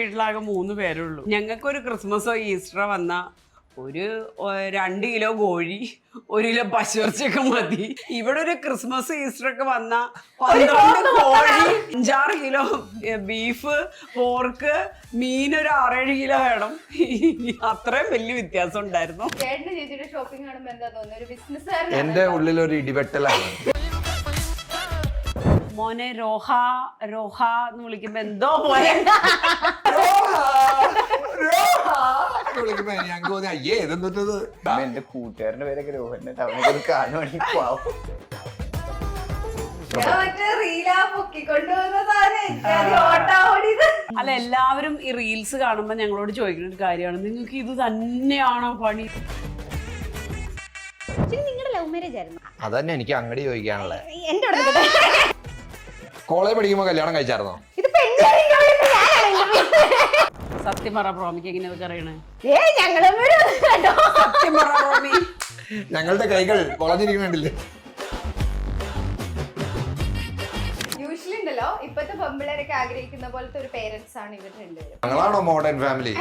വീട്ടിലാകെ 3 പേരുള്ളൂ. ഞങ്ങൾക്കൊരു ക്രിസ്മസോ ഈസ്റ്ററോ വന്ന ഒരു 2 കിലോ കോഴി 1 കിലോ പശുവിറച്ചിയൊക്കെ മതി. ഇവിടെ ഒരു ക്രിസ്മസ് ഈസ്റ്റർ ഒക്കെ വന്ന 12 കോഴി 5-6 കിലോ ബീഫ് പോർക്ക് മീൻ ഒരു 6-7 കിലോ വേണം. അത്രയും വലിയ വ്യത്യാസം ഉണ്ടായിരുന്നു. എന്റെ ഉള്ളിലൊരു ഇടിവെട്ടലാണ്. മോനെ രോഹ രോഹ എന്ന് വിളിക്കുമ്പോ എന്തോ പോലെ എന്റെ കൂട്ടുകാരന്റെ പേരൊക്കെ രോഹൻ അവനൊക്കെ കാണുവാണെങ്കിൽ പാവം. അല്ല, എല്ലാവരും ഈ റീൽസ് കാണുമ്പോ ഞങ്ങളോട് ചോദിക്കുന്ന ഒരു കാര്യമാണ്, നിങ്ങൾക്ക് ഇത് തന്നെയാണോ പണി? നിങ്ങളുടെ ലവ് മാരേജ് ആയിരുന്നു? അതന്നെ എനിക്ക് അങ്ങോട്ട് ചോദിക്കാനുള്ളത്. എന്റെ കോളേജ് പഠിക്കുമ്പോ കല്യാണം കഴിച്ചായിരുന്നോ? സത്യം പറ പ്രോമിക്ക് എങ്ങനെ ഇതൊക്കെ അറിയണേ? സത്യം പറ പ്രോമി. ഞങ്ങളുടെ കൈകൾ വളഞ്ഞിരിക്കുന്നുണ്ടല്ലേ? യൂഷ്വലി ഉണ്ടല്ലോ ഇപ്പത്തെ പെമ്പിളരൊക്കെ ആഗ്രഹിക്കുന്ന പോലത്തെ ഒരു പേരൻസ് ആണ് ഇവർ രണ്ടുപേരും. ഞങ്ങളാണോ മോഡേൺ ഫാമിലി?